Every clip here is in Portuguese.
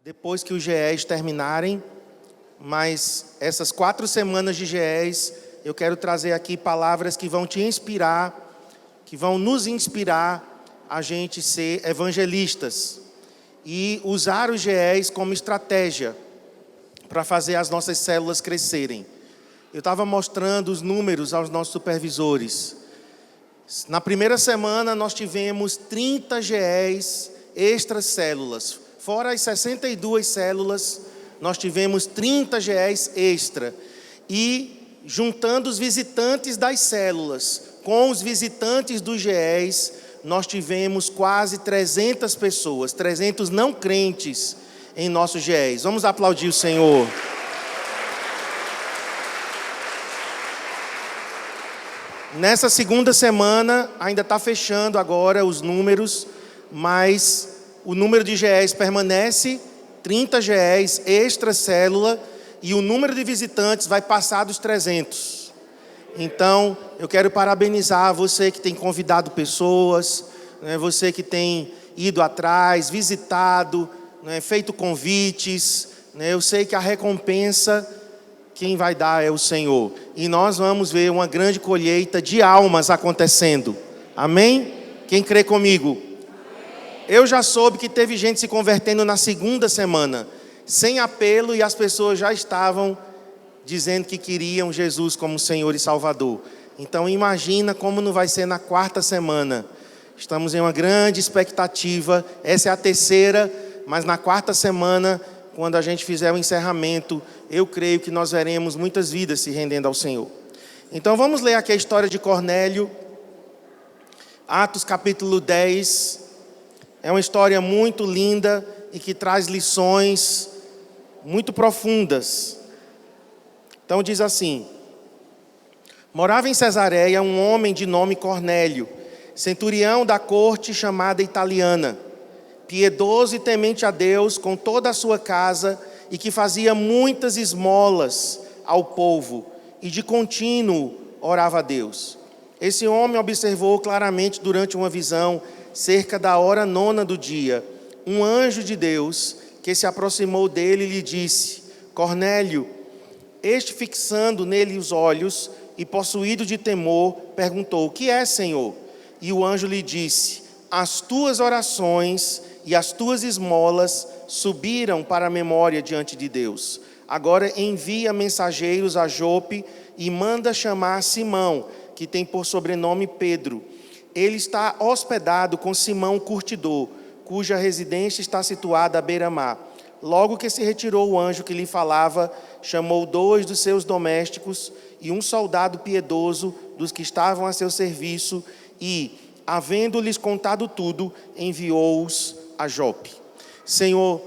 depois que os GEs terminarem, mas essas 4 semanas de GEs, eu quero trazer aqui palavras que vão te inspirar, que vão nos inspirar a gente ser evangelistas e usar os GEs como estratégia para fazer as nossas células crescerem. Eu estava mostrando os números aos nossos supervisores. Na primeira semana nós tivemos 30 GEs extra células. Fora as 62 células, nós tivemos 30 GEs extra. E juntando os visitantes das células com os visitantes dos GEs, nós tivemos quase 300 pessoas, 300 não crentes em nossos GEs. Vamos aplaudir o Senhor. Nessa segunda semana, ainda está fechando agora os números, mas o número de GEs permanece, 30 GEs extra célula, e o número de visitantes vai passar dos 300. Então, eu quero parabenizar você que tem convidado pessoas, você que tem ido atrás, visitado, feito convites. Eu sei que a recompensa, quem vai dar é o Senhor. E nós vamos ver uma grande colheita de almas acontecendo. Amém? Quem crê comigo? Eu já soube que teve gente se convertendo na segunda semana, sem apelo, e as pessoas já estavam dizendo que queriam Jesus como Senhor e Salvador. Então imagina como não vai ser na 4ª semana. Estamos em uma grande expectativa. Essa é a terceira, mas na 4ª semana, quando a gente fizer o encerramento, eu creio que nós veremos muitas vidas se rendendo ao Senhor. Então vamos ler aqui a história de Cornélio, Atos capítulo 10. É uma história muito linda e que traz lições muito profundas. Então diz assim: morava em Cesareia um homem de nome Cornélio, centurião da corte chamada italiana, piedoso e temente a Deus com toda a sua casa, e que fazia muitas esmolas ao povo, e de contínuo orava a Deus. Esse homem observou claramente durante uma visão, cerca da hora 9ª do dia, um anjo de Deus que se aproximou dele e lhe disse: Cornélio. Este, fixando nele os olhos e possuído de temor, perguntou: o que é, Senhor? E o anjo lhe disse: as tuas orações e as tuas esmolas subiram para a memória diante de Deus. Agora envia mensageiros a Jope e manda chamar Simão, que tem por sobrenome Pedro. Ele está hospedado com Simão curtidor, cuja residência está situada à beira-mar. Logo que se retirou o anjo que lhe falava, chamou 2 dos seus domésticos e um soldado piedoso dos que estavam a seu serviço e, havendo-lhes contado tudo, enviou-os a Jope. Senhor,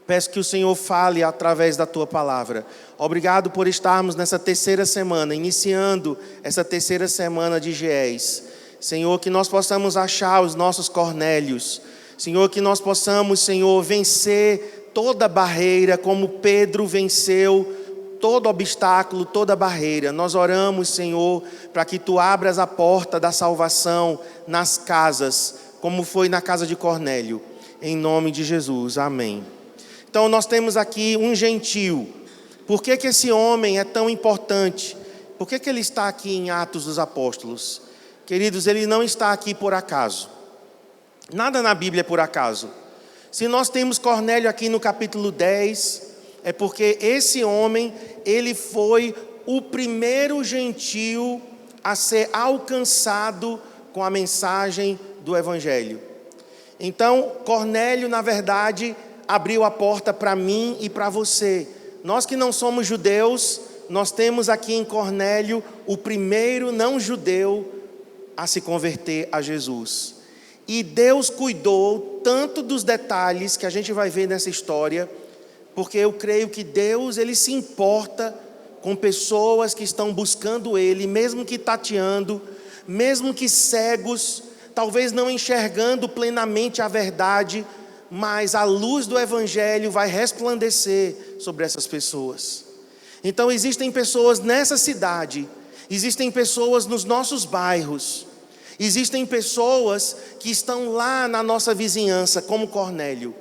peço que o Senhor fale através da Tua palavra. Obrigado por estarmos nessa terceira semana, iniciando essa terceira semana de GEs. Senhor, que nós possamos achar os nossos Cornélios. Senhor, que nós possamos, Senhor, vencer toda barreira, como Pedro venceu todo obstáculo, toda barreira. Nós oramos, Senhor, para que Tu abras a porta da salvação nas casas, como foi na casa de Cornélio. Em nome de Jesus, amém. Então nós temos aqui um gentio. Por que esse homem é tão importante? Por que ele está aqui em Atos dos Apóstolos? Queridos, ele não está aqui por acaso. Nada na Bíblia é por acaso. Se nós temos Cornélio aqui no capítulo 10, é porque esse homem, ele foi o primeiro gentio a ser alcançado com a mensagem do Evangelho. Então, Cornélio, na verdade, abriu a porta para mim e para você. Nós que não somos judeus, nós temos aqui em Cornélio o primeiro não judeu a se converter a Jesus. E Deus cuidou tanto dos detalhes que a gente vai ver nessa história, porque eu creio que Deus, Ele se importa com pessoas que estão buscando Ele, mesmo que tateando, mesmo que cegos, talvez não enxergando plenamente a verdade, mas a luz do Evangelho vai resplandecer sobre essas pessoas. Então existem pessoas nessa cidade, existem pessoas nos nossos bairros, existem pessoas que estão lá na nossa vizinhança, como Cornélio.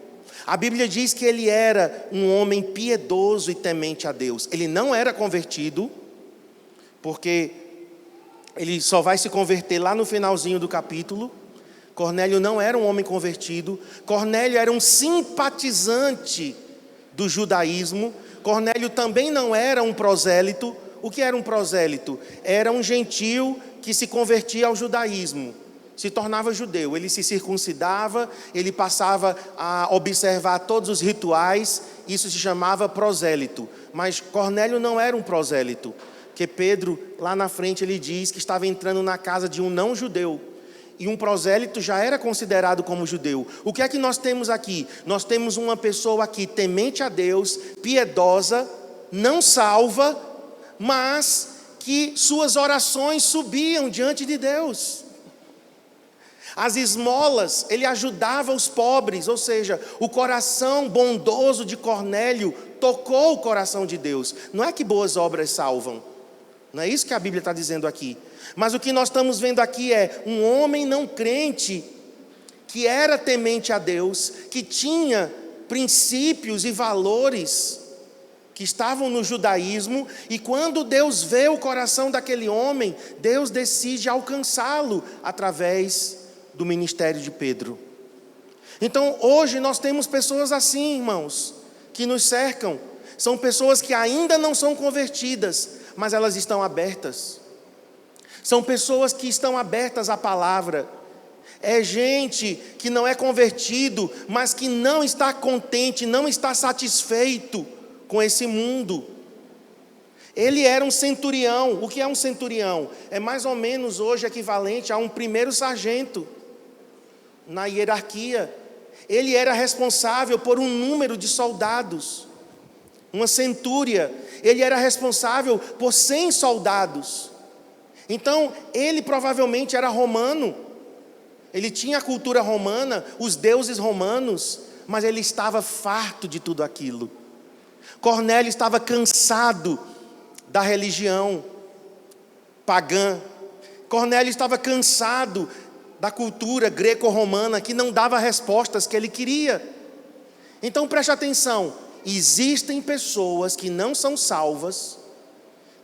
A Bíblia diz que ele era um homem piedoso e temente a Deus. Ele não era convertido, porque ele só vai se converter lá no finalzinho do capítulo. Cornélio não era um homem convertido. Cornélio era um simpatizante do judaísmo. Cornélio também não era um prosélito. O que era um prosélito? Era um gentio que se convertia ao judaísmo, se tornava judeu. Ele se circuncidava, ele passava a observar todos os rituais. Isso se chamava prosélito. Mas Cornélio não era um prosélito, porque Pedro, lá na frente, ele diz que estava entrando na casa de um não-judeu. E um prosélito já era considerado como judeu. O que é que nós temos aqui? Nós temos uma pessoa aqui temente a Deus, piedosa, não salva, mas que suas orações subiam diante de Deus. As esmolas, ele ajudava os pobres, ou seja, o coração bondoso de Cornélio tocou o coração de Deus. Não é que boas obras salvam, não é isso que a Bíblia está dizendo aqui. Mas o que nós estamos vendo aqui é um homem não crente, que era temente a Deus, que tinha princípios e valores que estavam no judaísmo, e quando Deus vê o coração daquele homem, Deus decide alcançá-lo através do ministério de Pedro. Então hoje nós temos pessoas assim, irmãos, que nos cercam. São pessoas que ainda não são convertidas, mas elas estão abertas. São pessoas que estão abertas à palavra. É gente que não é convertido, mas que não está contente, não está satisfeito com esse mundo. Ele era um centurião. O que é um centurião? É mais ou menos hoje equivalente a um primeiro sargento na hierarquia. Ele era responsável por um número de soldados, uma centúria. Ele era responsável por 100 soldados. Então, ele provavelmente era romano. Ele tinha a cultura romana, os deuses romanos, mas ele estava farto de tudo aquilo. Cornélio estava cansado da religião pagã. Cornélio estava cansado da cultura greco-romana que não dava respostas que ele queria. Então preste atenção, existem pessoas que não são salvas,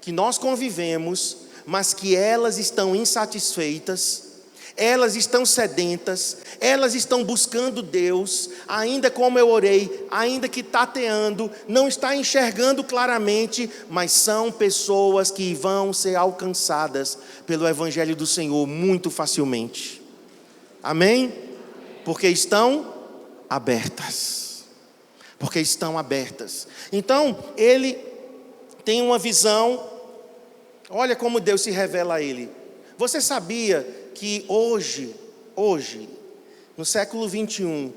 que nós convivemos, mas que elas estão insatisfeitas, elas estão sedentas, elas estão buscando Deus, ainda como eu orei, ainda que tateando, não está enxergando claramente, mas são pessoas que vão ser alcançadas pelo Evangelho do Senhor muito facilmente. Amém? Porque estão abertas. Porque estão abertas. Então, ele tem uma visão. Olha como Deus se revela a ele. Você sabia que hoje, no século 21,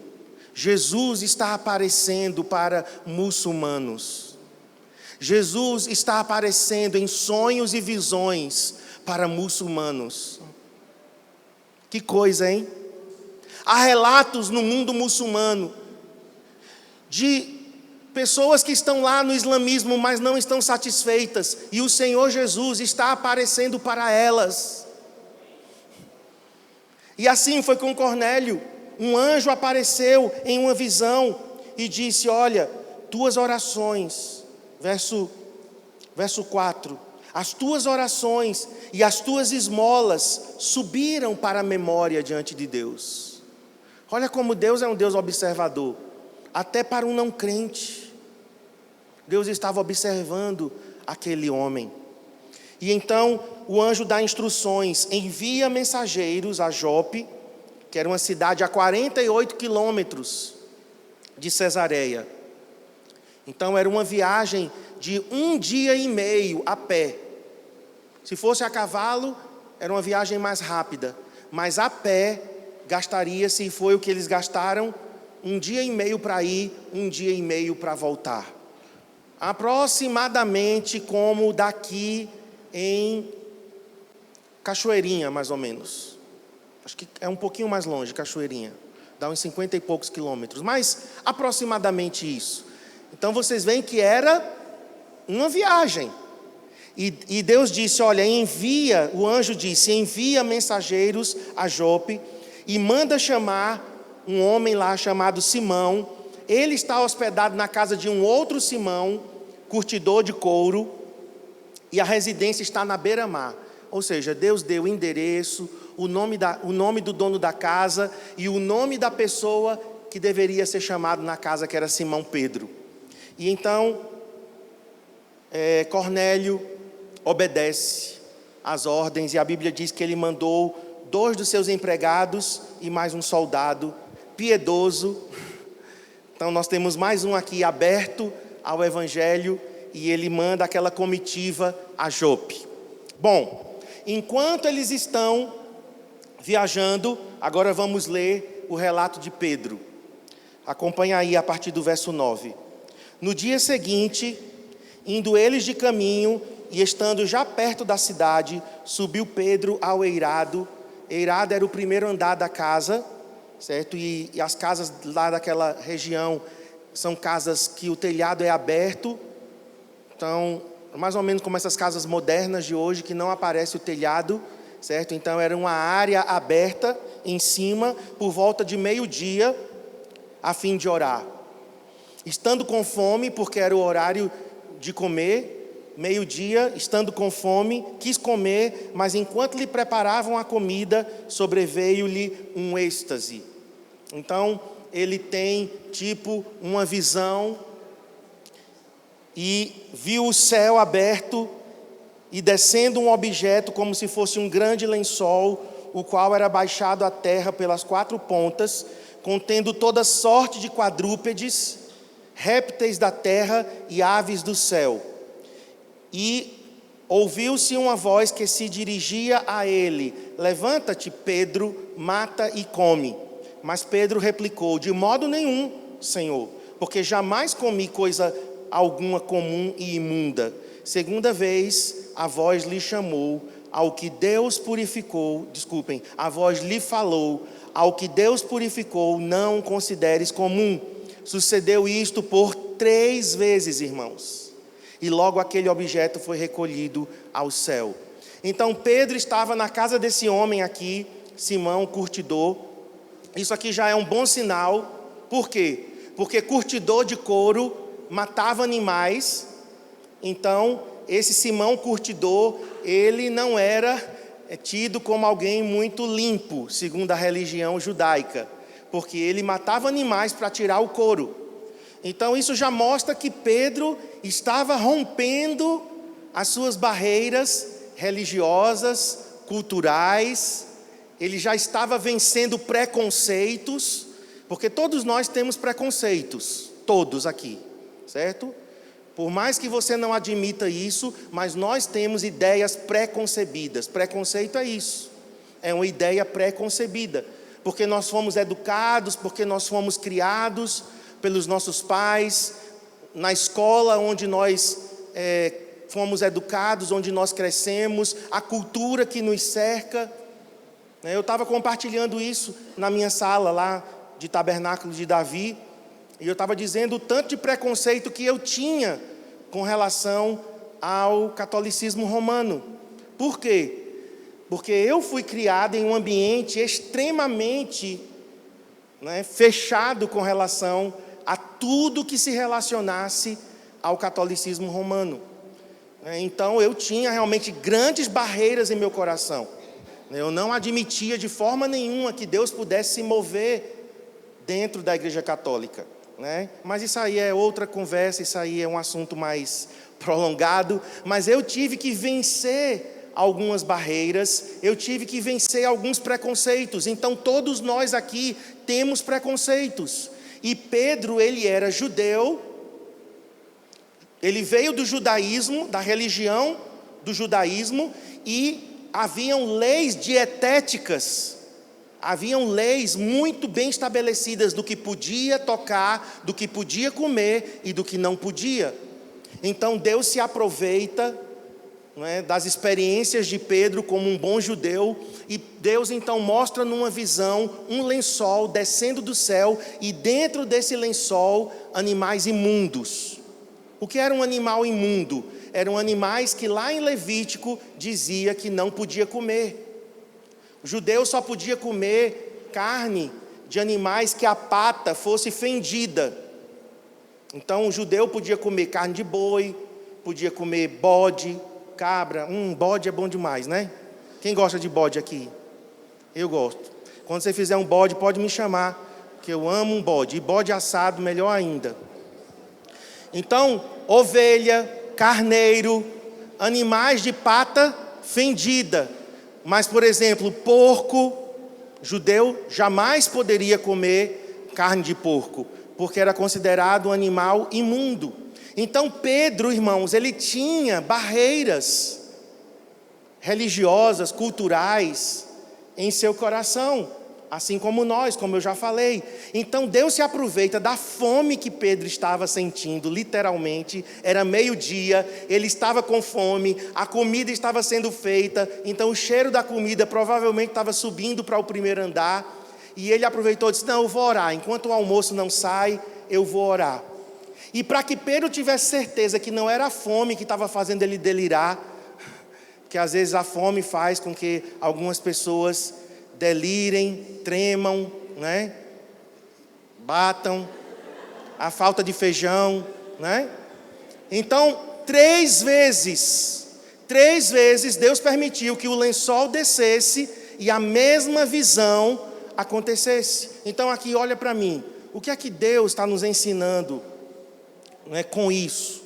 Jesus está aparecendo para muçulmanos. Jesus está aparecendo em sonhos e visões para muçulmanos. Que coisa, hein? Há relatos no mundo muçulmano de pessoas que estão lá no islamismo, mas não estão satisfeitas, e o Senhor Jesus está aparecendo para elas. E assim foi com Cornélio. Um anjo apareceu em uma visão e disse: olha, tuas orações, verso 4, as tuas orações e as tuas esmolas subiram para a memória diante de Deus. Olha como Deus é um Deus observador, até para um não crente. Deus estava observando aquele homem. E então o anjo dá instruções: envia mensageiros a Jope, que era uma cidade a 48 quilômetros de Cesareia. Então era uma viagem de 1 dia e meio a pé. Se fosse a cavalo, era uma viagem mais rápida, mas a pé gastaria-se, e foi o que eles gastaram, 1 dia e meio para ir, 1 dia e meio para voltar. Aproximadamente como daqui em Cachoeirinha, mais ou menos. Acho que é um pouquinho mais longe, Cachoeirinha. Dá uns 50 e poucos quilômetros, mas aproximadamente isso. Então vocês veem que era uma viagem. E Deus disse: olha, o anjo disse, envia mensageiros a Jope e manda chamar um homem lá chamado Simão. ele está hospedado na casa de um outro Simão, curtidor de couro, e a residência está na beira-mar. Ou seja, Deus deu o endereço, o nome do dono da casa e o nome da pessoa que deveria ser chamado na casa, que era Simão Pedro. E então, Cornélio obedece às ordens, e a Bíblia diz que ele mandou 2 dos seus empregados e mais um soldado piedoso. Então nós temos mais um aqui aberto ao Evangelho, e ele manda aquela comitiva a Jope. Bom, enquanto eles estão viajando, agora vamos ler o relato de Pedro. Acompanha aí a partir do verso 9. No dia seguinte, indo eles de caminho e estando já perto da cidade, subiu Pedro ao eirado. Eirado era o primeiro andar da casa, certo? E as casas lá daquela região são casas que o telhado é aberto. Então, mais ou menos como essas casas modernas de hoje, que não aparece o telhado, certo? Então, era uma área aberta em cima, por volta de meio-dia, a fim de orar. Estando com fome, porque era o horário de comer, meio-dia, estando com fome, quis comer, mas enquanto lhe preparavam a comida, sobreveio-lhe um êxtase. Então, ele tem tipo uma visão e viu o céu aberto e descendo um objeto como se fosse um grande lençol, o qual era baixado à terra pelas 4 pontas, contendo toda sorte de quadrúpedes, répteis da terra e aves do céu. E ouviu-se uma voz que se dirigia a ele: levanta-te, Pedro, mata e come. Mas Pedro replicou: de modo nenhum, Senhor, porque jamais comi coisa alguma comum e imunda. Segunda vez, a voz lhe chamou: ao que Deus purificou, a voz lhe falou: ao que Deus purificou, não consideres comum. Sucedeu isto por 3 vezes, irmãos. E logo aquele objeto foi recolhido ao céu. Então Pedro estava na casa desse homem aqui, Simão, curtidor. Isso aqui já é um bom sinal. Por quê? Porque curtidor de couro matava animais. Então, esse Simão curtidor, ele não era tido como alguém muito limpo, segundo a religião judaica, porque ele matava animais para tirar o couro. Então, isso já mostra que Pedro estava rompendo as suas barreiras religiosas, culturais. Ele já estava vencendo preconceitos, porque todos nós temos preconceitos, todos aqui, certo? Por mais que você não admita isso, mas nós temos ideias pré-concebidas. Preconceito é isso, é uma ideia pré-concebida, porque nós fomos educados, porque nós fomos criados pelos nossos pais, na escola onde nós fomos educados, onde nós crescemos, a cultura que nos cerca. Eu estava compartilhando isso na minha sala lá de Tabernáculo de Davi, e eu estava dizendo o tanto de preconceito que eu tinha com relação ao catolicismo romano. Por quê? Porque eu fui criado em um ambiente extremamente fechado com relação a tudo que se relacionasse ao catolicismo romano. Então eu tinha realmente grandes barreiras em meu coração. Eu não admitia de forma nenhuma que Deus pudesse se mover dentro da Igreja Católica. Mas isso aí é outra conversa, isso aí é um assunto mais prolongado. Mas eu tive que vencer algumas barreiras, eu tive que vencer alguns preconceitos. Então todos nós aqui temos preconceitos. E Pedro, ele era judeu, ele veio do judaísmo, da religião do judaísmo, e haviam leis dietéticas, haviam leis muito bem estabelecidas do que podia tocar, do que podia comer e do que não podia. Então Deus se aproveita das experiências de Pedro como um bom judeu, e Deus então mostra numa visão um lençol descendo do céu, e dentro desse lençol animais imundos. O que era um animal imundo? Eram animais que lá em Levítico dizia que não podia comer. O judeu só podia comer carne de animais que a pata fosse fendida. Então o judeu podia comer carne de boi, podia comer bode, cabra. Bode é bom demais, né? Quem gosta de bode aqui? Eu gosto. Quando você fizer um bode, pode me chamar, que eu amo um bode. E bode assado, melhor ainda. Então, ovelha, carneiro, animais de pata fendida. Mas, por exemplo, porco, judeu jamais poderia comer carne de porco, porque era considerado um animal imundo. Então Pedro, irmãos, ele tinha barreiras religiosas, culturais em seu coração, assim como nós, como eu já falei. Então Deus se aproveita da fome que Pedro estava sentindo, literalmente, era meio-dia, ele estava com fome, a comida estava sendo feita, então o cheiro da comida provavelmente estava subindo para o primeiro andar, e ele aproveitou e disse: não, eu vou orar, enquanto o almoço não sai, eu vou orar. E para que Pedro tivesse certeza que não era a fome que estava fazendo ele delirar, que às vezes a fome faz com que algumas pessoas delirem, tremam, né? Batam, a falta de feijão, né? Então, 3 vezes Deus permitiu que o lençol descesse e a mesma visão acontecesse. Então aqui olha para mim, o que é que Deus está nos ensinando, né, com isso?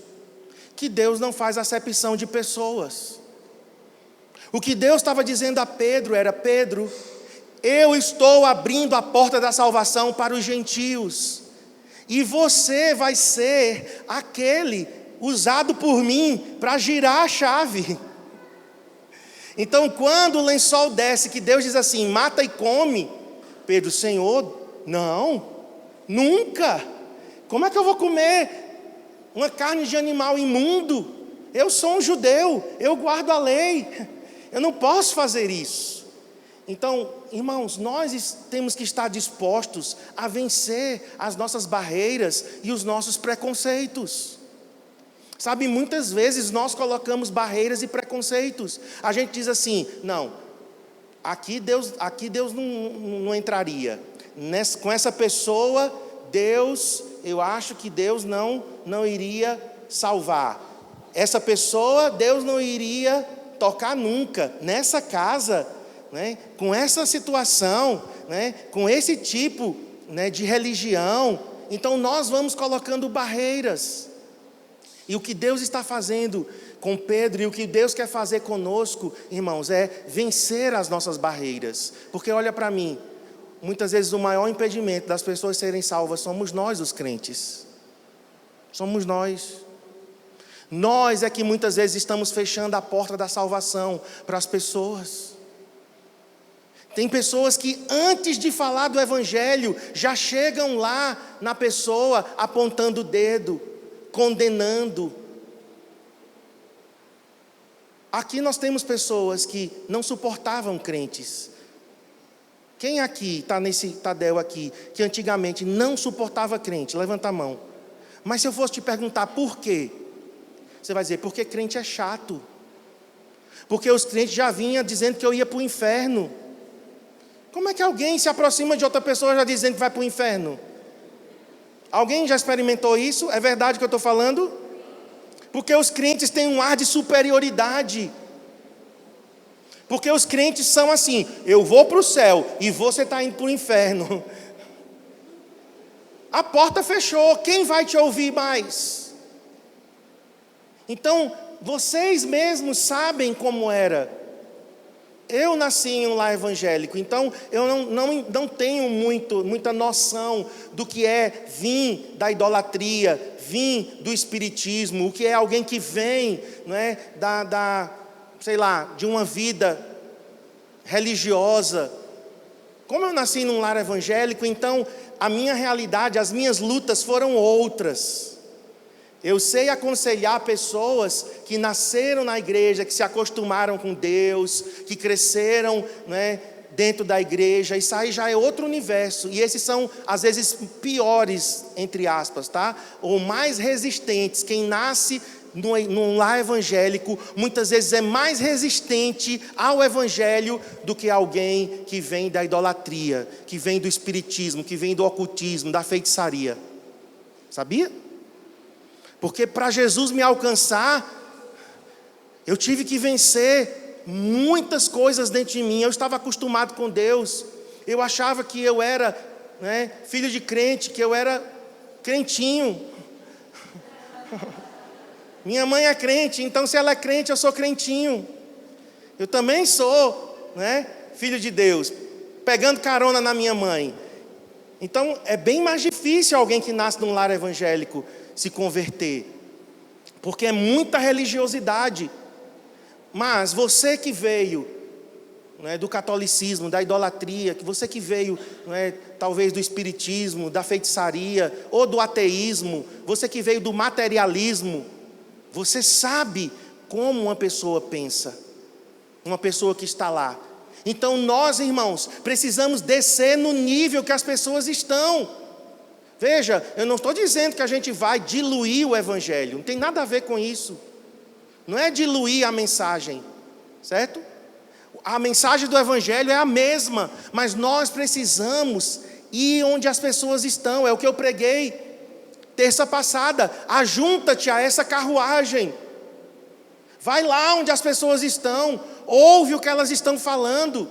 Que Deus não faz acepção de pessoas. O que Deus estava dizendo a Pedro era: Pedro, eu estou abrindo a porta da salvação para os gentios, e você vai ser aquele usado por mim para girar a chave. Então quando o lençol desce, que Deus diz assim: mata e come, Pedro: Senhor, não, nunca. Como é que eu vou comer uma carne de animal imundo? Eu sou um judeu, eu guardo a lei, eu não posso fazer isso. Então, irmãos, nós temos que estar dispostos a vencer as nossas barreiras e os nossos preconceitos. Sabe, muitas vezes nós colocamos barreiras e preconceitos. A gente diz assim: não, aqui Deus não entraria. Com essa pessoa, eu acho que Deus não iria salvar. Essa pessoa, Deus não iria tocar nunca. Nessa casa, né, com essa situação, né, com esse tipo, né, de religião. Então nós vamos colocando barreiras. E o que Deus está fazendo com Pedro e o que Deus quer fazer conosco, irmãos, é vencer as nossas barreiras. Porque olha para mim, muitas vezes o maior impedimento das pessoas serem salvas somos nós, os crentes. Somos nós. Nós é que muitas vezes estamos fechando a porta da salvação para as pessoas. Tem pessoas que antes de falar do evangelho já chegam lá na pessoa apontando o dedo, condenando. Aqui nós temos pessoas que não suportavam crentes. Quem aqui está nesse Tadel aqui que antigamente não suportava crente? Levanta a mão. Mas se eu fosse te perguntar por quê? Você vai dizer: porque crente é chato. Porque os crentes já vinham dizendo que eu ia para o inferno. Como é que alguém se aproxima de outra pessoa já dizendo que vai para o inferno? Alguém já experimentou isso? É verdade o que eu estou falando? Porque os crentes têm um ar de superioridade. Porque os crentes são assim: eu vou para o céu e você está indo para o inferno. A porta fechou, quem vai te ouvir mais? Então, vocês mesmos sabem como era. Eu nasci em um lar evangélico, então eu não tenho muita noção do que é vir da idolatria, vir do espiritismo, o que é alguém que vem, não é, sei lá, de uma vida religiosa. Como eu nasci num lar evangélico, então a minha realidade, as minhas lutas foram outras. Eu sei aconselhar pessoas que nasceram na igreja, que se acostumaram com Deus, que cresceram, né, dentro da igreja. Isso aí já é outro universo. E esses são, às vezes, piores, entre aspas, tá? Ou mais resistentes. Quem nasce num lar evangélico, muitas vezes é mais resistente ao evangelho do que alguém que vem da idolatria, que vem do espiritismo, que vem do ocultismo, da feitiçaria. Sabia? Porque para Jesus me alcançar, eu tive que vencer muitas coisas dentro de mim. Eu estava acostumado com Deus. Eu achava que eu era, filho de crente, que eu era crentinho. Minha mãe é crente, então se ela é crente, eu sou crentinho. Eu também sou, filho de Deus, pegando carona na minha mãe. Então é bem mais difícil alguém que nasce num lar evangélico se converter, porque é muita religiosidade. Mas você que veio do catolicismo, da idolatria, que você que veio talvez do espiritismo, da feitiçaria ou do ateísmo, você que veio do materialismo, você sabe como uma pessoa pensa, uma pessoa que está lá. Então nós, irmãos, precisamos descer no nível que as pessoas estão. Veja, eu não estou dizendo que a gente vai diluir o evangelho, não tem nada a ver com isso. Não é diluir a mensagem, certo? A mensagem do evangelho é a mesma, mas nós precisamos ir onde as pessoas estão. É o que eu preguei terça passada. Ajunta-te a essa carruagem. Vai lá onde as pessoas estão, ouve o que elas estão falando,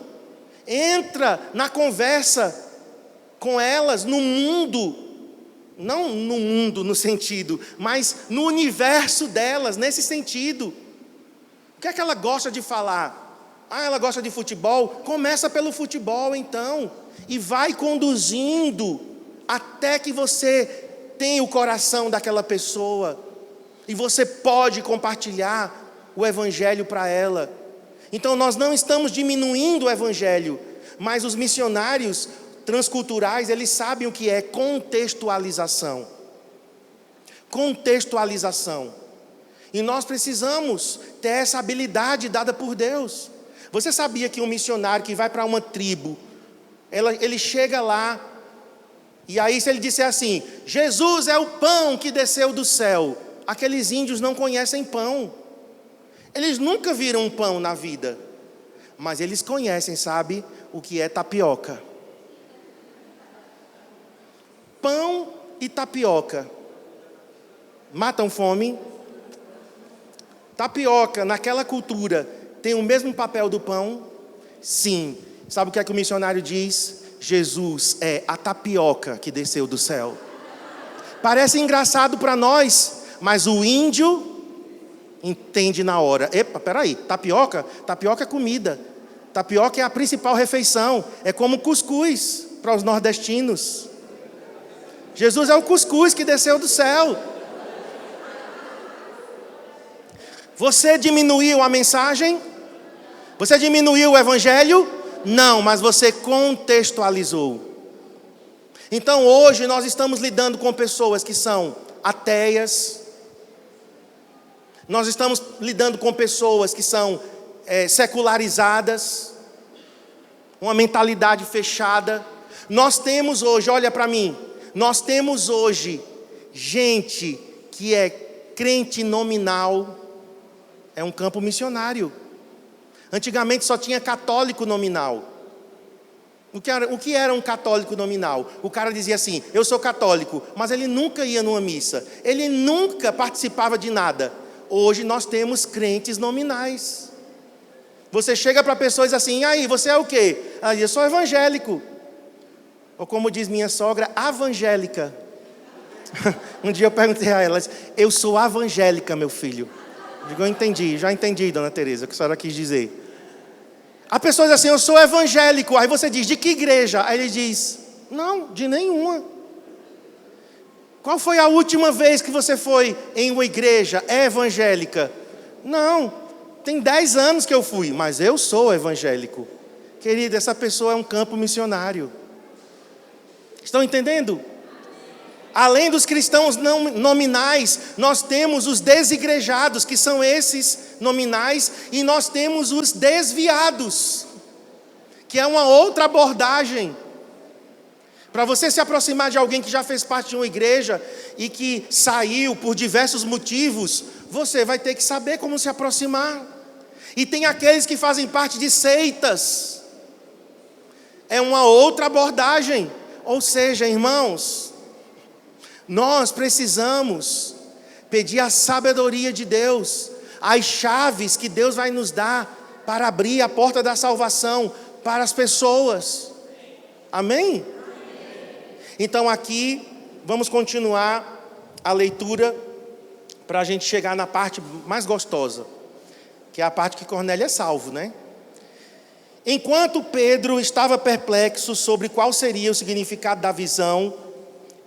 entra na conversa com elas, no mundo, não no mundo no sentido, mas no universo delas, nesse sentido. O que é que ela gosta de falar? Ela gosta de futebol? Começa pelo futebol então, e vai conduzindo até que você tenha o coração daquela pessoa, e você pode compartilhar o evangelho para ela. Então nós não estamos diminuindo o evangelho, mas os missionários transculturais, eles sabem o que é contextualização. Contextualização. E nós precisamos ter essa habilidade dada por Deus. Você sabia que um missionário que vai para uma tribo, ele chega lá, e aí se ele disser assim, Jesus é o pão que desceu do céu, aqueles índios não conhecem pão. Eles nunca viram um pão na vida, mas eles conhecem, sabe, o que é tapioca. Pão e tapioca matam fome. Tapioca, naquela cultura, tem o mesmo papel do pão? Sim. Sabe o que é que o missionário diz? Jesus é a tapioca que desceu do céu. Parece engraçado para nós, mas o índio entende na hora. Epa, peraí, tapioca é comida. Tapioca é a principal refeição. É como cuscuz para os nordestinos. Jesus é o cuscuz que desceu do céu. Você diminuiu a mensagem? Você diminuiu o evangelho? Não, mas você contextualizou. Então hoje nós estamos lidando com pessoas que são ateias. Nós estamos lidando com pessoas que são secularizadas, uma mentalidade fechada. Nós temos hoje, olha para mim, nós temos hoje gente que é crente nominal, é um campo missionário. Antigamente só tinha católico nominal. O que era um católico nominal? O cara dizia assim, eu sou católico, mas ele nunca ia numa missa, ele nunca participava de nada. Hoje nós temos crentes nominais. Você chega para pessoas assim, e aí, você é o quê? Eu sou evangélico. Ou como diz minha sogra, evangélica. Um dia eu perguntei a ela, eu sou evangélica, meu filho. Eu digo, eu entendi, já entendi, dona Tereza, o que a senhora quis dizer. A pessoa diz assim, eu sou evangélico. Aí você diz, de que igreja? Aí ele diz, não, de nenhuma. Qual foi a última vez que você foi em uma igreja evangélica? Não, tem 10 anos que eu fui, mas eu sou evangélico. Querida, essa pessoa é um campo missionário. Estão entendendo? Além dos cristãos não nominais, nós temos os desigrejados, que são esses nominais, e nós temos os desviados, que é uma outra abordagem. Para você se aproximar de alguém que já fez parte de uma igreja e que saiu por diversos motivos, você vai ter que saber como se aproximar. E tem aqueles que fazem parte de seitas. É uma outra abordagem. Ou seja, irmãos, nós precisamos pedir a sabedoria de Deus, as chaves que Deus vai nos dar para abrir a porta da salvação para as pessoas. Amém? Então aqui, vamos continuar a leitura para a gente chegar na parte mais gostosa, que é a parte que Cornélio é salvo, né? Enquanto Pedro estava perplexo sobre qual seria o significado da visão,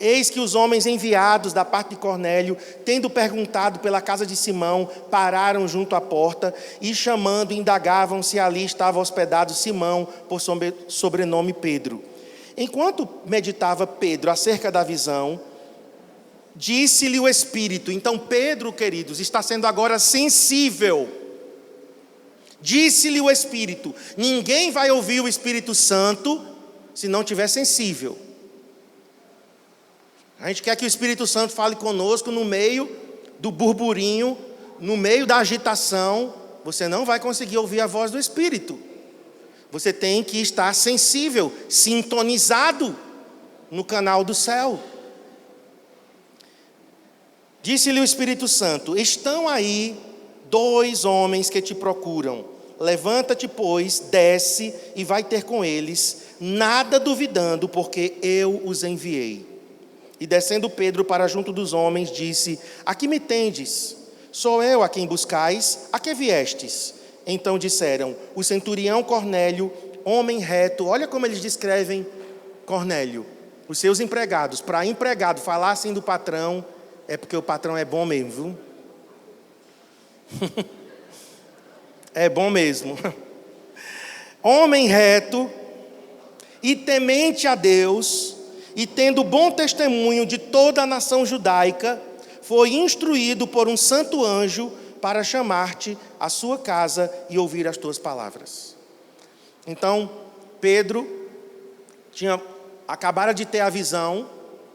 eis que os homens enviados da parte de Cornélio, tendo perguntado pela casa de Simão, pararam junto à porta e, chamando, indagavam se ali estava hospedado Simão, por sobrenome Pedro. Enquanto meditava Pedro acerca da visão, disse-lhe o Espírito. Então Pedro, queridos, está sendo agora sensível. Disse-lhe o Espírito. Ninguém vai ouvir o Espírito Santo se não estiver sensível. A gente quer que o Espírito Santo fale conosco no meio do burburinho, no meio da agitação. Você não vai conseguir ouvir a voz do Espírito. Você tem que estar sensível, sintonizado no canal do céu. Disse-lhe o Espírito Santo: estão aí 2 homens que te procuram. Levanta-te, pois, desce e vai ter com eles, nada duvidando, porque eu os enviei. E descendo Pedro para junto dos homens, disse: a que me tendes? Sou eu a quem buscais? A que viestes? Então disseram: o centurião Cornélio, homem reto. Olha como eles descrevem Cornélio. Os seus empregados. Para empregado falar assim do patrão, é porque o patrão é bom mesmo, viu? É bom mesmo. Homem reto e temente a Deus, e tendo bom testemunho de toda a nação judaica, foi instruído por um santo anjo para chamar-te à sua casa e ouvir as tuas palavras. Então, Pedro acabara de ter a visão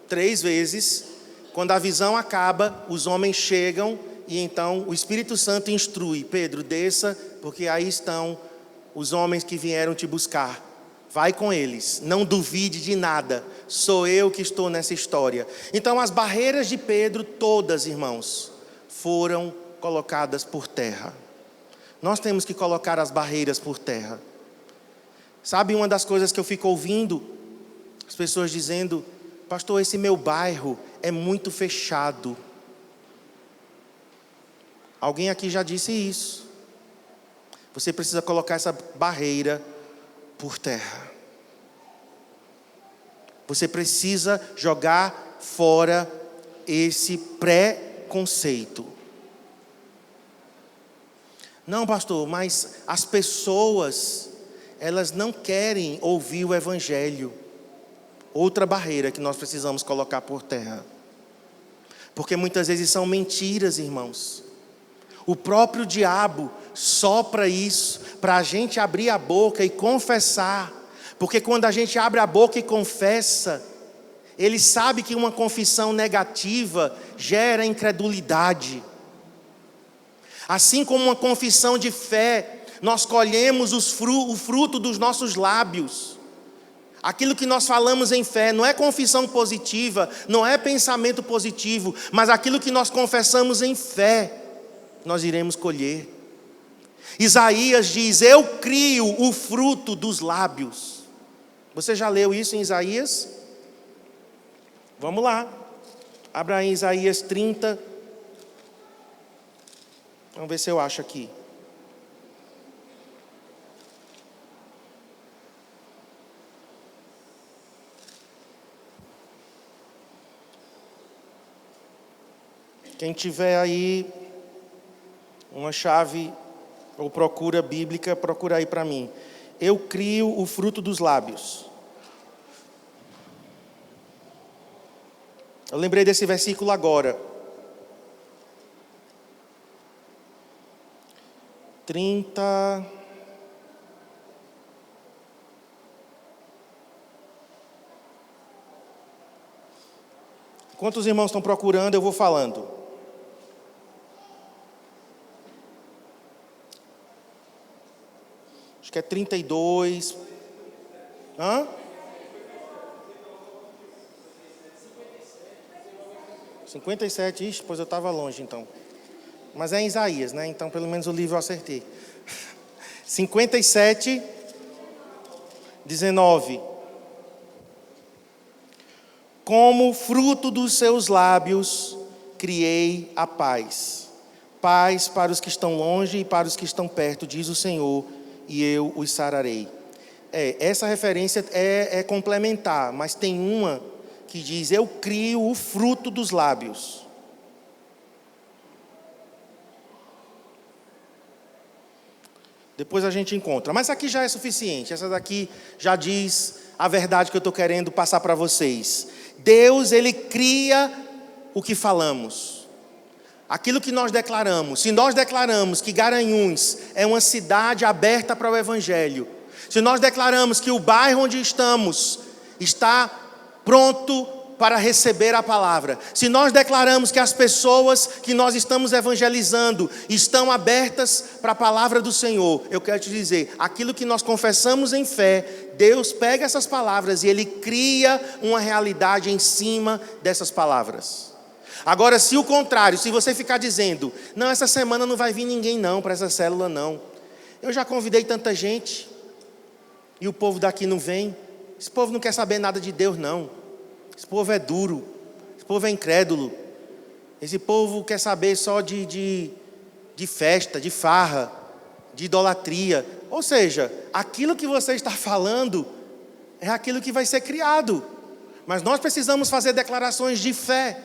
3 vezes. Quando a visão acaba, os homens chegam e então o Espírito Santo instrui: Pedro, desça, porque aí estão os homens que vieram te buscar. Vai com eles, não duvide de nada, sou eu que estou nessa história. Então as barreiras de Pedro todas, irmãos, foram colocadas por terra. Nós temos que colocar as barreiras por terra. Sabe uma das coisas que eu fico ouvindo? As pessoas dizendo: pastor, esse meu bairro é muito fechado. Alguém aqui já disse isso. Você precisa colocar essa barreira por terra. Você precisa jogar fora esse preconceito. Não, pastor, mas as pessoas, elas não querem ouvir o Evangelho. Outra barreira que nós precisamos colocar por terra. Porque muitas vezes são mentiras, irmãos. O próprio diabo sopra isso para a gente abrir a boca e confessar. Porque quando a gente abre a boca e confessa, ele sabe que uma confissão negativa gera incredulidade. Assim como uma confissão de fé, nós colhemos o fruto dos nossos lábios. Aquilo que nós falamos em fé não é confissão positiva, não é pensamento positivo, mas aquilo que nós confessamos em fé, nós iremos colher. Isaías diz: eu crio o fruto dos lábios. Você já leu isso em Isaías? Vamos lá. Abra em Isaías 30. Vamos ver se eu acho aqui. Quem tiver aí uma chave ou procura bíblica, procura aí para mim. Eu crio o fruto dos lábios. Eu lembrei desse versículo agora. 30. Enquanto os irmãos estão procurando, eu vou falando. Acho que é 32. Hã? 57, ixi, pois eu estava longe então. Mas é em Isaías, né? Então pelo menos o livro eu acertei. 57, 19. Como fruto dos seus lábios criei a paz. Paz para os que estão longe e para os que estão perto, diz o Senhor, e eu os sararei. Essa referência é complementar, mas tem uma que diz: eu crio o fruto dos lábios. Depois a gente encontra. Mas aqui já é suficiente. Essa daqui já diz a verdade que eu estou querendo passar para vocês. Deus, Ele cria o que falamos. Aquilo que nós declaramos. Se nós declaramos que Garanhuns é uma cidade aberta para o Evangelho, se nós declaramos que o bairro onde estamos está pronto para receber a palavra, se nós declaramos que as pessoas que nós estamos evangelizando estão abertas para a palavra do Senhor, eu quero te dizer, aquilo que nós confessamos em fé, Deus pega essas palavras e Ele cria uma realidade em cima dessas palavras. Agora, se o contrário, se você ficar dizendo: não, essa semana não vai vir ninguém não, para essa célula não, eu já convidei tanta gente, e o povo daqui não vem, esse povo não quer saber nada de Deus não, esse povo é duro, esse povo é incrédulo, esse povo quer saber só de festa, de farra, de idolatria. Ou seja, aquilo que você está falando é aquilo que vai ser criado, mas nós precisamos fazer declarações de fé.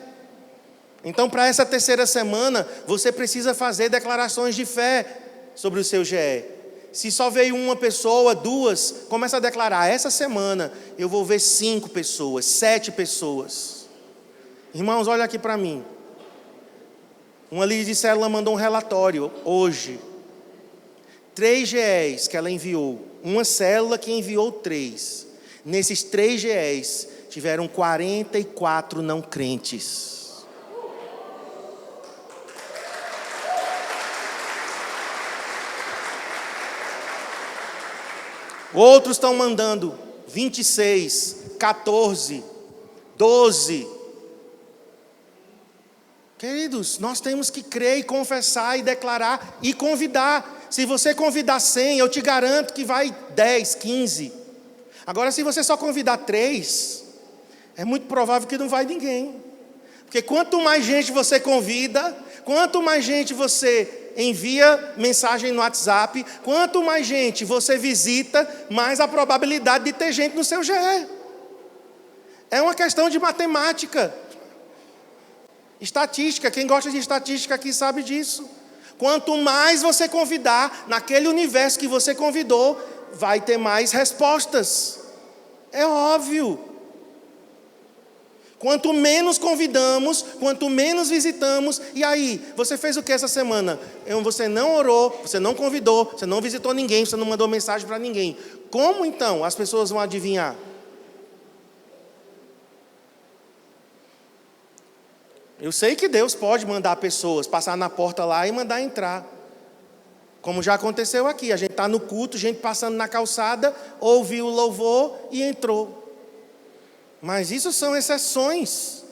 Então, para essa terceira semana, você precisa fazer declarações de fé sobre o seu GE. Se só veio uma pessoa, duas, começa a declarar: essa semana eu vou ver 5 pessoas, 7 pessoas. Irmãos, olha aqui para mim. Uma líder de célula mandou um relatório hoje. 3 GEs que ela enviou. Uma célula que enviou 3. Nesses 3 GEs, tiveram 44 não crentes. Outros estão mandando 26, 14, 12. Queridos, nós temos que crer e confessar e declarar e convidar. Se você convidar 100, eu te garanto que vai 10, 15. Agora, se você só convidar 3, é muito provável que não vai ninguém. Porque quanto mais gente você convida, quanto mais gente você envia mensagem no WhatsApp, quanto mais gente você visita, mais a probabilidade de ter gente no seu GE. É uma questão de matemática. Estatística, quem gosta de estatística aqui sabe disso. Quanto mais você convidar, naquele universo que você convidou, vai ter mais respostas. É óbvio. Quanto menos convidamos, quanto menos visitamos, e aí, você fez o que essa semana? Você não orou, você não convidou, você não visitou ninguém, você não mandou mensagem para ninguém. Como então as pessoas vão adivinhar? Eu sei que Deus pode mandar pessoas passar na porta lá e mandar entrar. Como já aconteceu aqui, a gente está no culto, gente passando na calçada, ouviu o louvor e entrou. Mas isso são exceções.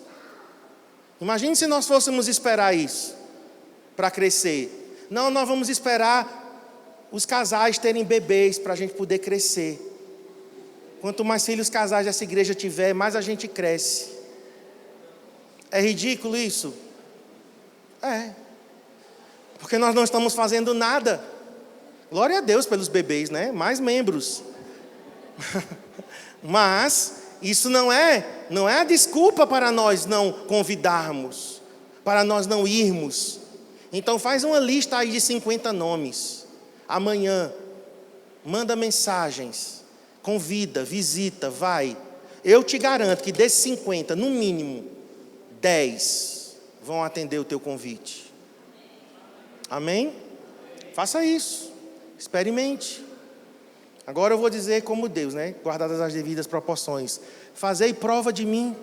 Imagine se nós fôssemos esperar isso para crescer. Não, nós vamos esperar os casais terem bebês para a gente poder crescer. Quanto mais filhos casais essa igreja tiver, mais a gente cresce. É ridículo isso? É. Porque nós não estamos fazendo nada. Glória a Deus pelos bebês, né? Mais membros. Mas isso não é a desculpa para nós não convidarmos, para nós não irmos. Então faz uma lista aí de 50 nomes. Amanhã, manda mensagens, convida, visita, vai. Eu te garanto que desses 50, no mínimo, 10 vão atender o teu convite. Amém? Faça isso, experimente. Agora eu vou dizer como Deus, né? Guardadas as devidas proporções. Fazei prova de mim.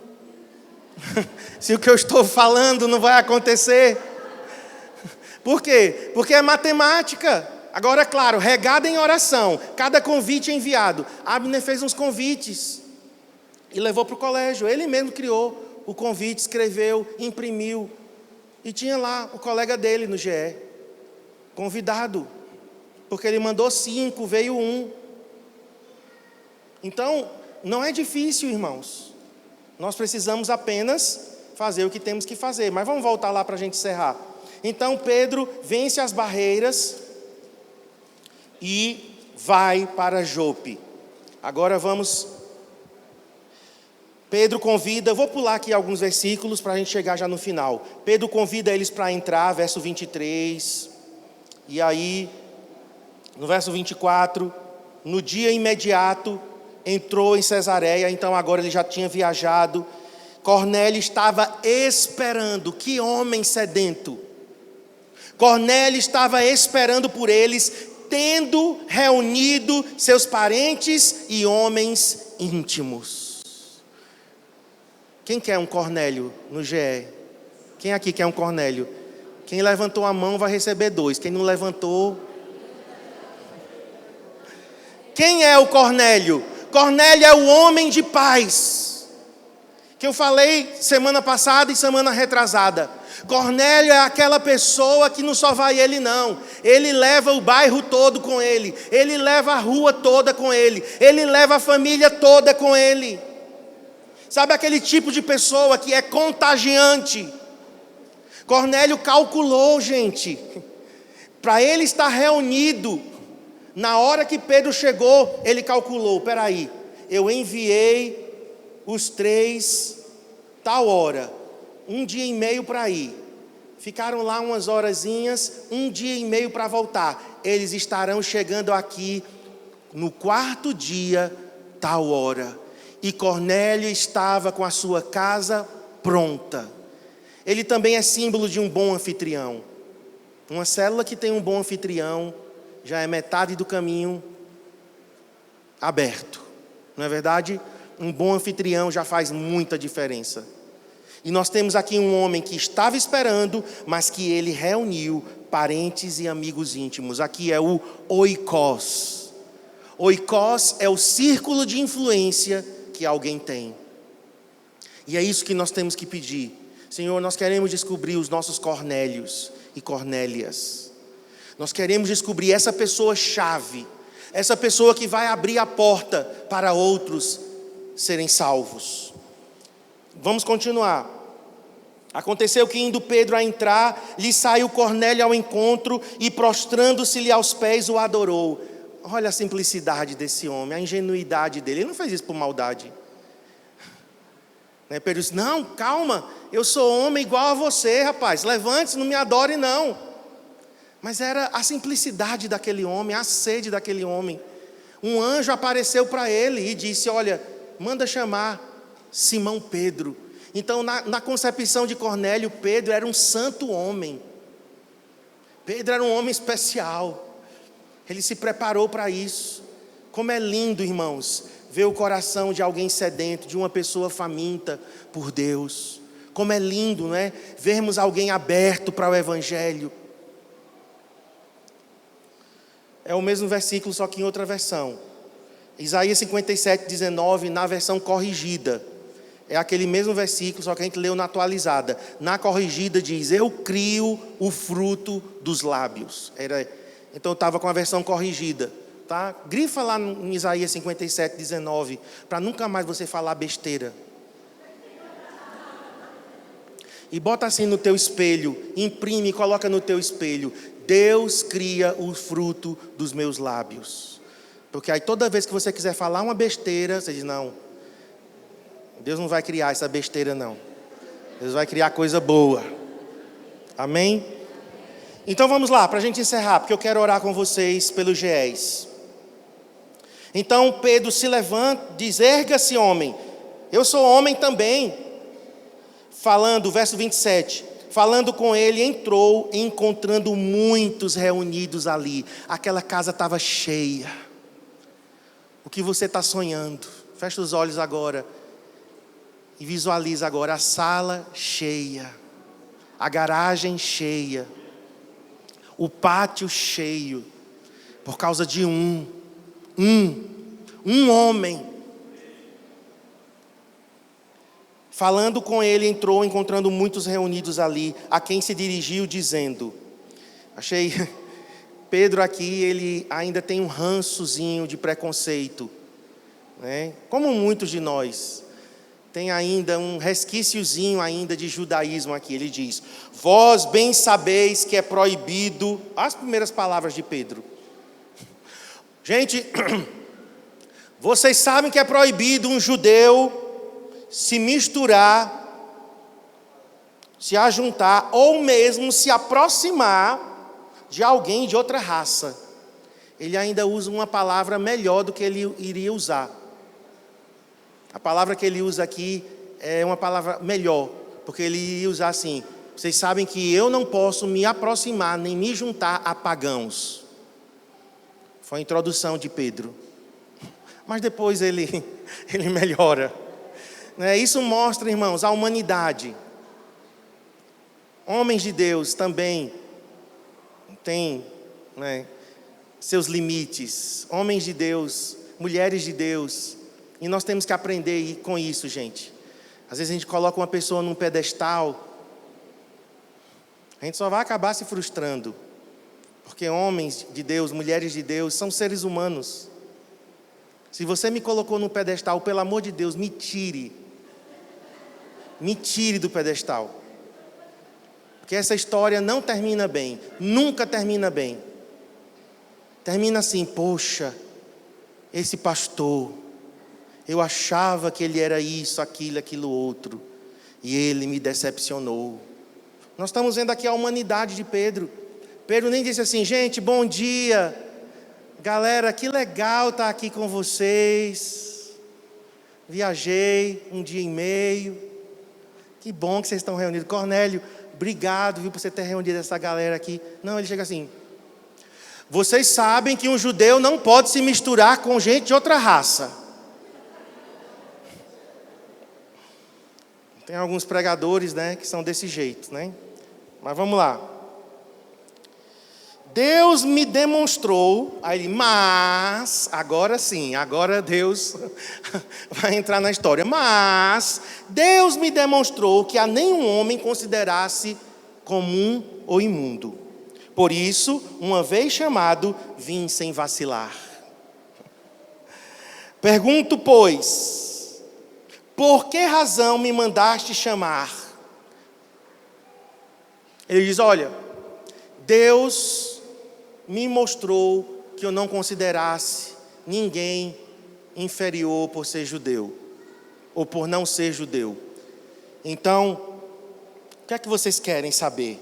Se o que eu estou falando não vai acontecer. Por quê? Porque é matemática. Agora, é claro, regada em oração. Cada convite enviado. Abner fez uns convites e levou para o colégio. Ele mesmo criou o convite, escreveu, imprimiu. E tinha lá o colega dele no GE, convidado. Porque ele mandou 5, veio 1. Então, não é difícil, irmãos. Nós precisamos apenas fazer o que temos que fazer. Mas vamos voltar lá para a gente encerrar. Então, Pedro vence as barreiras e vai para Jope. Agora vamos... Pedro convida, vou pular aqui alguns versículos para a gente chegar já no final. Pedro convida eles para entrar, verso 23. E aí, no verso 24, no dia imediato, entrou em Cesareia, então agora ele já tinha viajado. Cornélio estava esperando, que homem sedento. Cornélio estava esperando por eles, tendo reunido seus parentes e homens íntimos. Quem quer um Cornélio no GE? Quem aqui quer um Cornélio? Quem levantou a mão vai receber 2. Quem não levantou... Quem é o Cornélio? Cornélio é o homem de paz, que eu falei semana passada e semana retrasada. Cornélio é aquela pessoa que não só vai ele não. Ele leva o bairro todo com ele. Ele leva a rua toda com ele. Ele leva a família toda com ele. Sabe aquele tipo de pessoa que é contagiante? Cornélio calculou, gente, para ele estar reunido, na hora que Pedro chegou, ele calculou, peraí, eu enviei os 3, tal hora, 1 dia e meio para ir, ficaram lá umas horazinhas, 1 dia e meio para voltar, eles estarão chegando aqui no 4º dia, tal hora. E Cornélio estava com a sua casa pronta. Ele também é símbolo de um bom anfitrião. Uma célula que tem um bom anfitrião já é metade do caminho aberto. Não é verdade? Um bom anfitrião já faz muita diferença. E nós temos aqui um homem que estava esperando, mas que ele reuniu parentes e amigos íntimos. Aqui é o oikos. Oikos é o círculo de influência que alguém tem. E é isso que nós temos que pedir. Senhor, nós queremos descobrir os nossos Cornélios e Cornélias. Nós queremos descobrir essa pessoa-chave, essa pessoa que vai abrir a porta para outros serem salvos. Vamos continuar. Aconteceu que, indo Pedro a entrar, lhe saiu Cornélio ao encontro e, prostrando-se-lhe aos pés, o adorou. Olha a simplicidade desse homem, a ingenuidade dele. Ele não fez isso por maldade. Pedro disse, não, calma, eu sou homem igual a você, rapaz. Levante-se, não me adore não. Mas era a simplicidade daquele homem, a sede daquele homem. Um anjo apareceu para ele e disse, olha, manda chamar Simão Pedro. Então na concepção de Cornélio, Pedro era um santo homem. Pedro era um homem especial. Ele se preparou para isso. Como é lindo, irmãos, ver o coração de alguém sedento, de uma pessoa faminta por Deus. Como é lindo, não é? Vermos alguém aberto para o Evangelho. É o mesmo versículo, só que em outra versão. Isaías 57, 19, na versão corrigida. É aquele mesmo versículo, só que a gente leu na atualizada. Na corrigida diz, eu crio o fruto dos lábios. Então eu estava com a versão corrigida, tá? Grifa lá em Isaías 57, 19, para nunca mais você falar besteira. E bota assim no teu espelho, imprime e coloca no teu espelho. Deus cria o fruto dos meus lábios. Porque aí toda vez que você quiser falar uma besteira, você diz, não, Deus não vai criar essa besteira não. Deus vai criar coisa boa. Amém? Então vamos lá, para a gente encerrar, porque eu quero orar com vocês pelos GEs. Então Pedro se levanta, diz, erga-se homem, eu sou homem também. Falando, verso 27, falando com ele, entrou, encontrando muitos reunidos ali. Aquela casa estava cheia. O que você está sonhando? Fecha os olhos agora e visualiza agora a sala cheia, a garagem cheia, o pátio cheio, por causa de um homem. Falando com ele, entrou, encontrando muitos reunidos ali, a quem se dirigiu, dizendo... Achei... Pedro aqui, ele ainda tem um rançozinho de preconceito, né? Como muitos de nós. Tem ainda um resquíciozinho ainda de judaísmo aqui. Ele diz: vós bem sabeis que é proibido... As primeiras palavras de Pedro. Gente, vocês sabem que é proibido um judeu se misturar, se ajuntar, ou mesmo se aproximar de alguém de outra raça. Ele ainda usa uma palavra melhor do que ele iria usar. A palavra que ele usa aqui é uma palavra melhor, porque ele iria usar assim: vocês sabem que eu não posso me aproximar nem me juntar a pagãos. Foi a introdução de Pedro. Mas depois ele melhora. Isso mostra, irmãos, a humanidade. Homens de Deus também têm seus limites. Homens de Deus, mulheres de Deus. E nós temos que aprender com isso, gente. Às vezes a gente coloca uma pessoa num pedestal, a gente só vai acabar se frustrando. Porque homens de Deus, mulheres de Deus, são seres humanos. Se você me colocou num pedestal, pelo amor de Deus, me tire. Me tire do pedestal. Porque essa história não termina bem. Nunca termina bem. Termina assim: poxa, esse pastor, eu achava que ele era isso, aquilo outro, e ele me decepcionou. Nós estamos vendo aqui a humanidade de Pedro. Pedro nem disse assim: gente, bom dia, galera, que legal estar aqui com vocês. Viajei um dia e meio, que bom que vocês estão reunidos. Cornélio, obrigado, por você ter reunido essa galera aqui. Não, ele chega assim: vocês sabem que um judeu não pode se misturar com gente de outra raça. Tem alguns pregadores, que são desse jeito, Mas vamos lá. Deus me demonstrou, mas, agora sim, agora Deus vai entrar na história. Mas Deus me demonstrou que a nenhum homem considerasse comum ou imundo. Por isso, uma vez chamado, vim sem vacilar. Pergunto, pois, por que razão me mandaste chamar? Ele diz: olha, Deus me mostrou que eu não considerasse ninguém inferior por ser judeu, ou por não ser judeu. Então, o que é que vocês querem saber?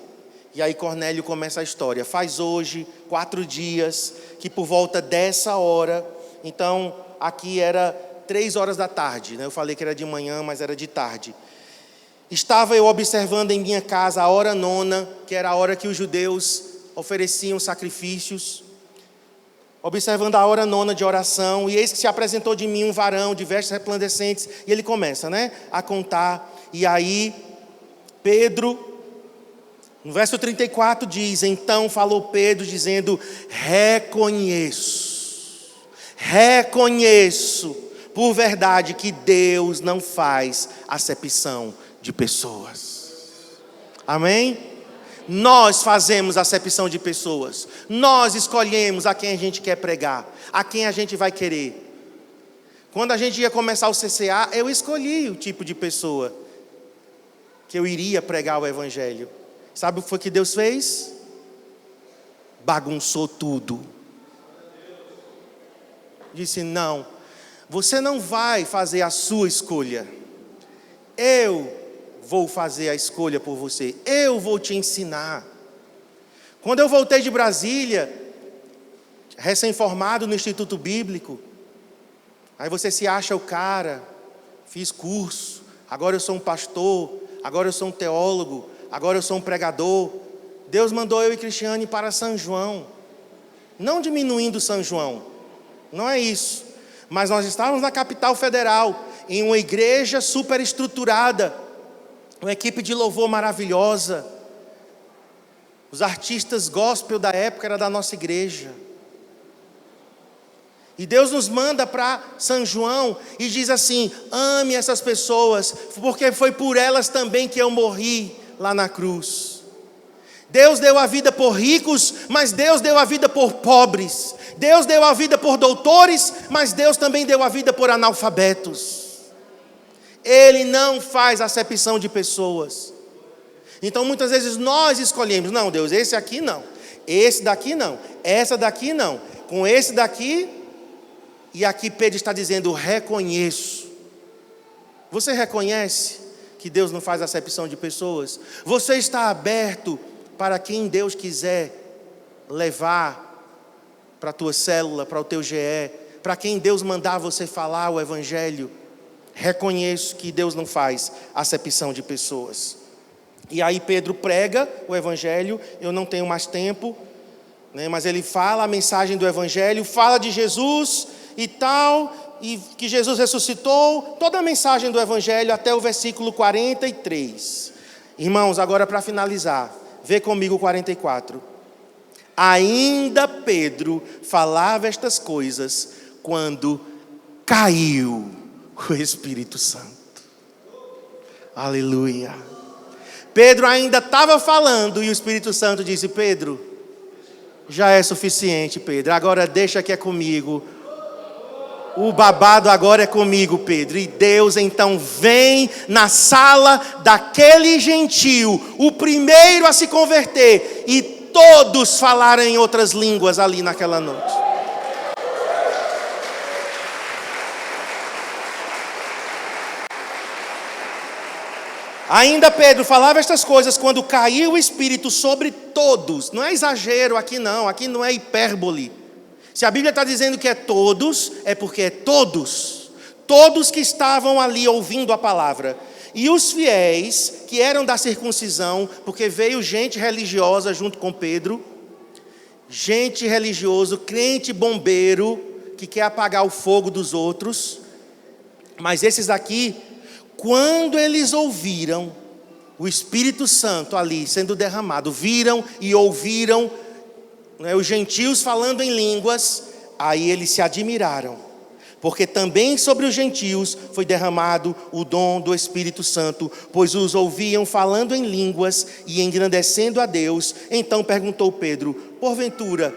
E aí Cornélio começa a história. Faz hoje 4 dias, que por volta dessa hora, então aqui era 3 horas da tarde, Eu falei que era de manhã, mas era de tarde. Estava eu observando em minha casa a hora 9, que era a hora que os judeus ofereciam sacrifícios, observando a hora 9 de oração, e eis que se apresentou de mim um varão de vestes resplandecentes, e ele começa, a contar. E aí Pedro, no verso 34 diz: então falou Pedro dizendo: reconheço por verdade que Deus não faz acepção de pessoas. Amém? Nós fazemos acepção de pessoas. Nós escolhemos a quem a gente quer pregar, a quem a gente vai querer. Quando a gente ia começar o CCA, eu escolhi o tipo de pessoa que eu iria pregar o evangelho. Sabe o que foi que Deus fez? Bagunçou tudo. Disse: não, você não vai fazer a sua escolha. Eu vou fazer a escolha por você. Eu vou te ensinar. Quando eu voltei de Brasília, recém-formado no Instituto Bíblico, aí você se acha o cara, fiz curso, agora eu sou um pastor, agora eu sou um teólogo, agora eu sou um pregador. Deus mandou eu e Cristiane para São João. Não diminuindo São João, não é isso. Mas nós estávamos na capital federal, em uma igreja super estruturada, uma equipe de louvor maravilhosa. Os artistas gospel da época eram da nossa igreja. E Deus nos manda para São João e diz assim: ame essas pessoas, porque foi por elas também que eu morri lá na cruz. Deus deu a vida por ricos, mas Deus deu a vida por pobres. Deus deu a vida por doutores, mas Deus também deu a vida por analfabetos. Ele não faz acepção de pessoas. Então muitas vezes nós escolhemos: não, Deus, esse aqui não, esse daqui não, essa daqui não, com esse daqui. E aqui Pedro está dizendo: reconheço. Você reconhece que Deus não faz acepção de pessoas? Você está aberto para quem Deus quiser levar para a tua célula, para o teu GE, para quem Deus mandar você falar o Evangelho? Reconheço que Deus não faz acepção de pessoas. E aí Pedro prega o Evangelho. Eu não tenho mais tempo, né, mas ele fala a mensagem do Evangelho, fala de Jesus e tal, e que Jesus ressuscitou, toda a mensagem do Evangelho até o versículo 43. Irmãos, agora para finalizar, vê comigo o 44. Ainda Pedro falava estas coisas quando caiu o Espírito Santo. Aleluia. Pedro ainda estava falando e o Espírito Santo disse: Pedro, já é suficiente, Pedro, agora deixa que é comigo. O babado agora é comigo, Pedro. E Deus então vem na sala daquele gentio, o primeiro a se converter, e todos falaram em outras línguas ali naquela noite. Ainda Pedro falava estas coisas quando caiu o Espírito sobre todos. Não é exagero aqui não é hipérbole. Se a Bíblia está dizendo que é todos, é porque é todos. Todos que estavam ali ouvindo a palavra. E os fiéis, que eram da circuncisão, porque veio gente religiosa junto com Pedro, gente religioso, crente bombeiro, que quer apagar o fogo dos outros. Mas esses aqui, quando eles ouviram o Espírito Santo ali sendo derramado, viram e ouviram, né, os gentios falando em línguas, aí eles se admiraram, porque também sobre os gentios foi derramado o dom do Espírito Santo, pois os ouviam falando em línguas e engrandecendo a Deus. Então perguntou Pedro: porventura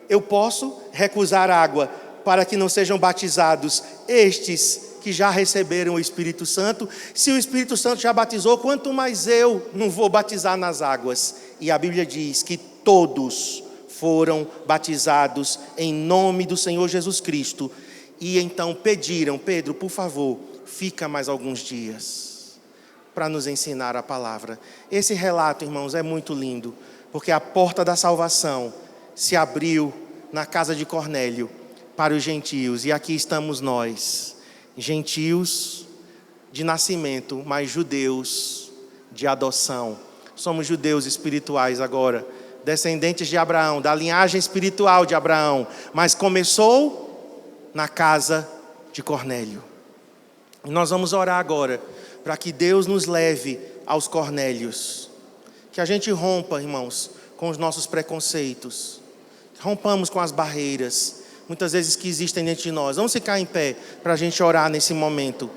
eu posso recusar água para que não sejam batizados estes que já receberam o Espírito Santo? Se o Espírito Santo já batizou, quanto mais eu não vou batizar nas águas? E a Bíblia diz que todos foram batizados em nome do Senhor Jesus Cristo. E então pediram: Pedro, por favor, fica mais alguns dias para nos ensinar a palavra. Esse relato, irmãos, é muito lindo, porque a porta da salvação se abriu na casa de Cornélio para os gentios. E aqui estamos nós, gentios de nascimento, mas judeus de adoção. Somos judeus espirituais agora, descendentes de Abraão, da linhagem espiritual de Abraão, mas começou na casa de Cornélio. E nós vamos orar agora para que Deus nos leve aos Cornélios, que a gente rompa, irmãos, com os nossos preconceitos, rompamos com as barreiras, muitas vezes que existem dentro de nós. Vamos ficar em pé para a gente orar nesse momento.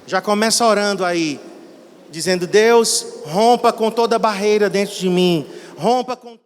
Já começa orando aí, dizendo: Deus, rompa com toda barreira dentro de mim, rompa com